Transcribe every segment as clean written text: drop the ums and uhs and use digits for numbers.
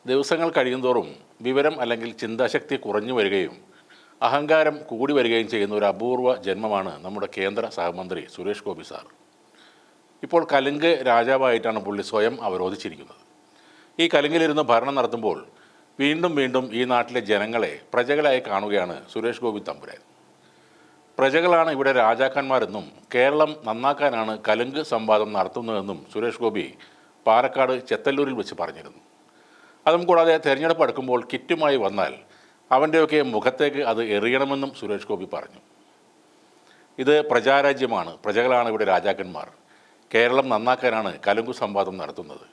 ദിവസങ്ങൾ കഴിയുന്തോറും വിവരം അല്ലെങ്കിൽ ചിന്താശക്തി കുറഞ്ഞു വരികയും അഹങ്കാരം കൂടി വരികയും ചെയ്യുന്ന ഒരു അപൂർവ ജന്മമാണ് നമ്മുടെ കേന്ദ്ര സഹമന്ത്രി സുരേഷ് ഗോപി സാർ. ഇപ്പോൾ കലുങ്ക് രാജാവായിട്ടാണ് പുള്ളി സ്വയം അവരോധിച്ചിരിക്കുന്നത്. ഈ കലുങ്കിലിരുന്ന് ഭരണം നടത്തുമ്പോൾ വീണ്ടും വീണ്ടും ഈ നാട്ടിലെ ജനങ്ങളെ പ്രജകളായി കാണുകയാണ് സുരേഷ് ഗോപി തമ്പുരാൻ. പ്രജകളാണ് ഇവിടെ രാജാക്കന്മാരെന്നും കേരളം നന്നാക്കാനാണ് കലുങ്ക് സംവാദം നടത്തുന്നതെന്നും സുരേഷ് ഗോപി പാലക്കാട് ചെത്തല്ലൂരിൽ വെച്ച് പറഞ്ഞിരുന്നു. അതും കൂടാതെ തെരഞ്ഞെടുപ്പ് അടുക്കുമ്പോൾ കിറ്റുമായി വന്നാൽ അവൻ്റെയൊക്കെ മുഖത്തേക്ക് അത് എറിയണമെന്നും സുരേഷ് ഗോപി പറഞ്ഞു. ഇത് പ്രജാരാജ്യമാണ്, പ്രജകളാണ് ഇവിടെ രാജാക്കന്മാർ. കേരളം നന്നാക്കാനാണ് കലുങ്ക് സംവാദം നടത്തുന്നത്.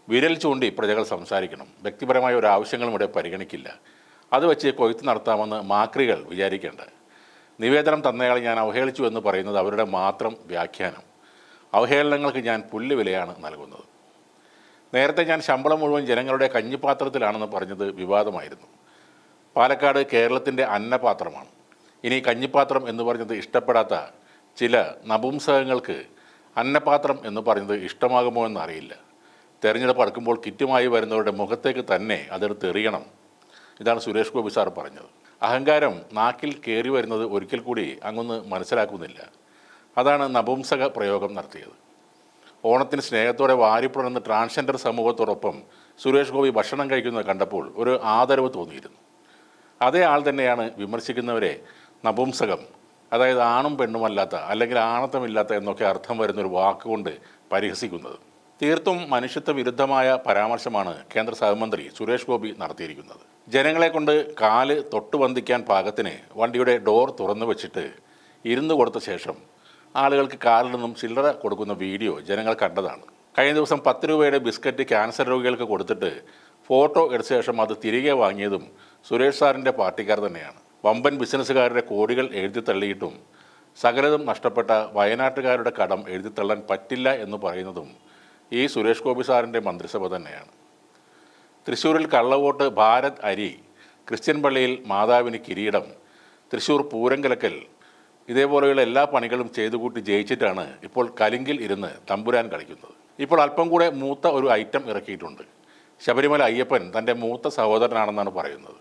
വിരൽ ചൂണ്ടി പ്രജകൾ സംസാരിക്കണം. വ്യക്തിപരമായ ഒരു ആവശ്യങ്ങളും ഇവിടെ പരിഗണിക്കില്ല. അത് വെച്ച് കൊയ്ത്ത് നടത്താമെന്ന് മാക്രികൾ വിചാരിക്കേണ്ട. നിവേദനം തന്നയാൾ ഞാൻ അവഹേളിച്ചു എന്ന് പറയുന്നത് അവരുടെ മാത്രം വ്യാഖ്യാനം. അവഹേളനങ്ങൾക്ക് ഞാൻ പുല്ലുവിലയാണ് നൽകുന്നത്. നേരത്തെ ഞാൻ ശമ്പളം മുഴുവൻ ജനങ്ങളുടെ കഞ്ഞിപ്പാത്രത്തിലാണെന്ന് പറഞ്ഞത് വിവാദമായിരുന്നു. പാലക്കാട് കേരളത്തിൻ്റെ അന്നപാത്രമാണ്. ഇനി കഞ്ഞിപ്പാത്രം എന്ന് പറഞ്ഞത് ഇഷ്ടപ്പെടാത്ത ചില നപുംസകങ്ങൾക്ക് അന്നപാത്രം എന്ന് പറഞ്ഞത് ഇഷ്ടമാകുമോ എന്നറിയില്ല. തെരഞ്ഞെടുപ്പ് അടുക്കുമ്പോൾ കിറ്റുമായി വരുന്നവരുടെ മുഖത്തേക്ക് തന്നെ അതെടുത്ത് എറിയണം. ഇതാണ് സുരേഷ് ഗോപി സാർ പറഞ്ഞത്. അഹങ്കാരം നാക്കിൽ കയറി വരുന്നത് ഒരിക്കൽ കൂടി അങ്ങൊന്ന് മനസ്സിലാക്കുന്നില്ല. അതാണ് നപുംസക പ്രയോഗം നടത്തിയത്. ഓണത്തിന് സ്നേഹത്തോടെ വാരിപ്പുണർന്ന് ട്രാൻസ്ജെൻഡർ സമൂഹത്തോടൊപ്പം സുരേഷ് ഗോപി ഭക്ഷണം കഴിക്കുന്നത് കണ്ടപ്പോൾ ഒരു ആദരവ് തോന്നിയിരുന്നു. അതേ ആൾ തന്നെയാണ് വിമർശിക്കുന്നവരെ നപുംസകം, അതായത് ആണും പെണ്ണുമല്ലാത്ത അല്ലെങ്കിൽ ആണത്തമില്ലാത്ത എന്നൊക്കെ അർത്ഥം വരുന്നൊരു വാക്കുകൊണ്ട് പരിഹസിക്കുന്നത്. തീർത്തും മനുഷ്യത്വ വിരുദ്ധമായ പരാമർശമാണ് കേന്ദ്ര സഹമന്ത്രി സുരേഷ് ഗോപി നടത്തിയിരിക്കുന്നത്. ജനങ്ങളെ കൊണ്ട് കാല് തൊട്ടുബന്ധിക്കാൻ പാകത്തിന് വണ്ടിയുടെ ഡോർ തുറന്നു വെച്ചിട്ട് ഇരുന്ന് കൊടുത്ത ശേഷം ആളുകൾക്ക് കാറിൽ നിന്നും ചില്ലറ കൊടുക്കുന്ന വീഡിയോ ജനങ്ങൾ കണ്ടതാണ്. കഴിഞ്ഞ ദിവസം 10 രൂപയുടെ ബിസ്ക്കറ്റ് ക്യാൻസർ രോഗികൾക്ക് കൊടുത്തിട്ട് ഫോട്ടോ എടുത്ത ശേഷം അത് തിരികെ വാങ്ങിയതും സുരേഷ് സാറിൻ്റെ പാർട്ടിക്കാർ തന്നെയാണ്. വമ്പൻ ബിസിനസ്സുകാരുടെ കോടികൾ എഴുതി തള്ളിയിട്ടും സകലതും നഷ്ടപ്പെട്ട വയനാട്ടുകാരുടെ കടം എഴുതി തള്ളാൻ പറ്റില്ല എന്ന് പറയുന്നതും ഈ സുരേഷ് ഗോപി സാറിൻ്റെ മന്ത്രിസഭ തന്നെയാണ്. തൃശ്ശൂരിൽ കള്ളവോട്ട്, ഭാരത് അരി, ക്രിസ്ത്യൻ പള്ളിയിൽ മാതാവിന് കിരീടം, തൃശ്ശൂർ പൂരം കലക്കൽ, ഇതേപോലെയുള്ള എല്ലാ പണികളും ചെയ്തുകൂട്ടി ജയിച്ചിട്ടാണ് ഇപ്പോൾ കലുങ്കിൽ ഇരുന്ന് തമ്പുരാൻ കളിക്കുന്നത്. ഇപ്പോൾ അല്പം കൂടെ മൂത്ത ഒരു ഐറ്റം ഇറക്കിയിട്ടുണ്ട്. ശബരിമല അയ്യപ്പൻ തൻ്റെ മൂത്ത സഹോദരനാണെന്നാണ് പറയുന്നത്.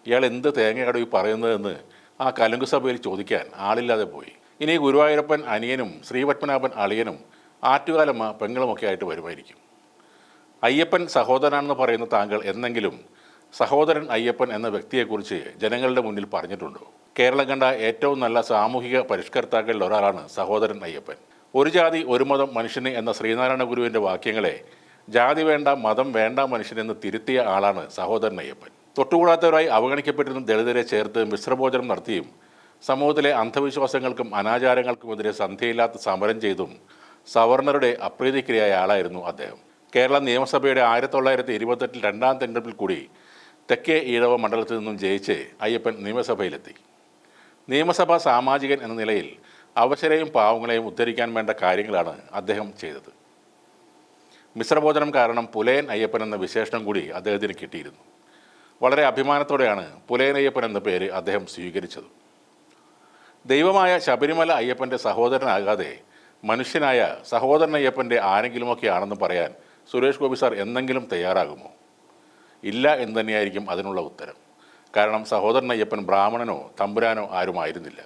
ഇയാൾ എന്ത് തേങ്ങയാണ് ഈ പറയുന്നതെന്ന് ആ കലുങ്ക് സഭയിൽ ചോദിക്കാൻ ആളില്ലാതെ പോയി. ഇനി ഗുരുവായൂരപ്പൻ അനിയനും ശ്രീപത്മനാഭൻ അളിയനും ആറ്റുകാലമ്മ പെങ്ങളുമൊക്കെ ആയിട്ട് വരുമായിരിക്കും. അയ്യപ്പൻ സഹോദരനാണെന്ന് പറയുന്ന താങ്കൾ എന്നെങ്കിലും സഹോദരൻ അയ്യപ്പൻ എന്ന വ്യക്തിയെക്കുറിച്ച് ജനങ്ങളുടെ മുന്നിൽ പറഞ്ഞിട്ടുണ്ടോ? കേരളം കണ്ട ഏറ്റവും നല്ല സാമൂഹിക പരിഷ്കർത്താക്കളിൽ ഒരാളാണ് സഹോദരൻ അയ്യപ്പൻ. ഒരു ജാതി ഒരു മതം മനുഷ്യന് എന്ന ശ്രീനാരായണ ഗുരുവിൻ്റെ വാക്യങ്ങളെ ജാതി വേണ്ട മതം വേണ്ട മനുഷ്യനെന്ന് തിരുത്തിയ ആളാണ് സഹോദരൻ അയ്യപ്പൻ. തൊട്ടുകൂടാത്തവരായി അവഗണിക്കപ്പെട്ടിരുന്ന ദളിതരെ ചേർത്ത് മിശ്രഭോജനം നടത്തിയും സമൂഹത്തിലെ അന്ധവിശ്വാസങ്ങൾക്കും അനാചാരങ്ങൾക്കുമെതിരെ സന്ധ്യയില്ലാത്ത സമരം ചെയ്തും സവർണരുടെ അപ്രീതിക്കിരയായ ആളായിരുന്നു അദ്ദേഹം. കേരള നിയമസഭയുടെ 1928 രണ്ടാം തെരഞ്ഞെടുപ്പിൽ കൂടി തെക്കേ ഈഴവ മണ്ഡലത്തിൽ നിന്നും ജയിച്ച് അയ്യപ്പൻ നിയമസഭയിലെത്തി. നിയമസഭാ സാമാജികൻ എന്ന നിലയിൽ അവശരെയും പാവങ്ങളെയും ഉദ്ധരിക്കാൻ വേണ്ട കാര്യങ്ങളാണ് അദ്ദേഹം ചെയ്തത്. മിശ്രഭോജനം കാരണം പുലയൻ അയ്യപ്പൻ എന്ന വിശേഷണം കൂടി അദ്ദേഹത്തിന് കിട്ടിയിരുന്നു. വളരെ അഭിമാനത്തോടെയാണ് പുലയൻ അയ്യപ്പൻ എന്ന പേര് അദ്ദേഹം സ്വീകരിച്ചത്. ദൈവമായ ശബരിമല അയ്യപ്പൻ്റെ സഹോദരനാകാതെ മനുഷ്യനായ സഹോദരൻ അയ്യപ്പൻ്റെ ആരെങ്കിലുമൊക്കെ ആണെന്ന് പറയാൻ സുരേഷ് ഗോപി സാർ എന്നെങ്കിലും തയ്യാറാകുമോ? ഇല്ല എന്ന് തന്നെയായിരിക്കും അതിനുള്ള ഉത്തരം. കാരണം സഹോദരൻ അയ്യപ്പൻ ബ്രാഹ്മണനോ തമ്പുരാനോ ആരുമായിരുന്നില്ല.